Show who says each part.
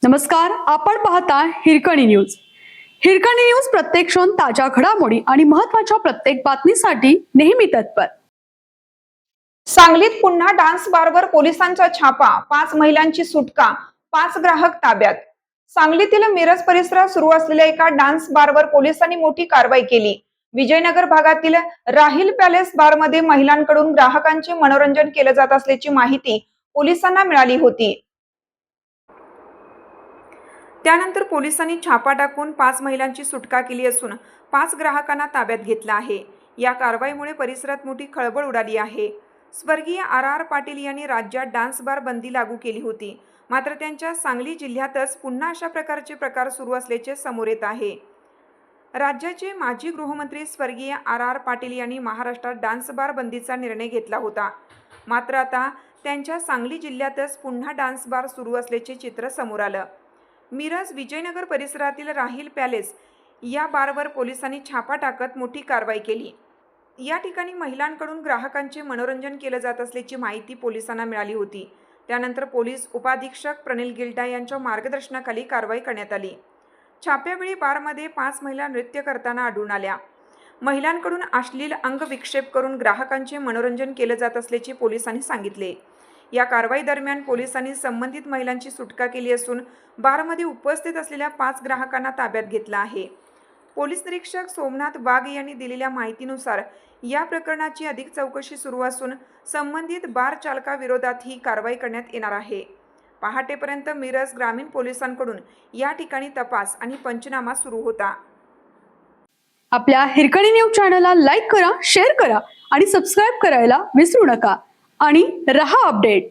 Speaker 1: नमस्कार, आपण पाहता हिरकणी न्यूज. हिरकणी न्यूज प्रत्येक क्षण ताज्या घडामोडी आणि महत्त्वाच्या प्रत्येक बातमीसाठी नेहमी तत्पर.
Speaker 2: सांगलीत पुन्हा डान्स बारवर पोलिसांचा छापा, 5 महिलांची सुटका, 5 ग्राहक ताब्यात. सांगलीतील मिरज परिसरात सुरू असलेल्या एका डान्स बारवर पोलिसांनी मोठी कारवाई केली. विजयनगर भागातील राहिल पॅलेस बारमध्ये महिलांकडून ग्राहकांचे मनोरंजन केले जात असल्याची माहिती पोलिसांना मिळाली होती. त्यानंतर पोलिसांनी छापा टाकून 5 महिलांची सुटका केली असून 5 ग्राहकांना ताब्यात घेतलं आहे. या कारवाईमुळे परिसरात मोठी खळबळ उडाली आहे. स्वर्गीय आर पाटील यांनी राज्यात डान्स बार बंदी लागू केली होती, मात्र त्यांच्या सांगली जिल्ह्यातच पुन्हा अशा प्रकारचे प्रकार सुरू असल्याचे समोर येत आहे. राज्याचे माजी गृहमंत्री स्वर्गीय आर पाटील यांनी महाराष्ट्रात डान्स बार बंदीचा निर्णय घेतला होता, मात्र आता त्यांच्या सांगली जिल्ह्यातच पुन्हा डान्स बार सुरू असल्याचे चित्र समोर आलं. मिरज विजयनगर परिसरातील राहिल पॅलेस या बारवर पोलिसांनी छापा टाकत मोठी कारवाई केली. या ठिकाणी महिलांकडून ग्राहकांचे मनोरंजन केले जात असल्याची माहिती पोलिसांना मिळाली होती. त्यानंतर पोलीस उपाधीक्षक प्रणिल गिल्डा यांच्या मार्गदर्शनाखाली कारवाई करण्यात आली. छाप्यावेळी बारमध्ये 5 महिला नृत्य करताना आढळून आल्या. महिलांकडून अश्लील अंगविक्षेप करून ग्राहकांचे मनोरंजन केले जात असल्याचे पोलिसांनी सांगितले. या कारवाई दरम्यान पोलिसांनी संबंधित महिलांची सुटका केली असून बारमध्ये उपस्थित असलेल्या 5 ग्राहकांना ताब्यात घेतलं आहे. पोलीस निरीक्षक सोमनाथ वाघ यांनी दिलेल्या माहितीनुसार या प्रकरणाची अधिक चौकशी सुरू असून संबंधित बार चालकाविरोधात ही कारवाई करण्यात येणार आहे. पहाटेपर्यंत मिरज ग्रामीण पोलिसांकडून या ठिकाणी तपास आणि पंचनामा सुरू होता.
Speaker 1: आपल्या हिरकणी न्यूज चॅनलला लाईक करा, शेअर करा आणि सबस्क्राईब करायला विसरू नका आणि रहा अपडेट.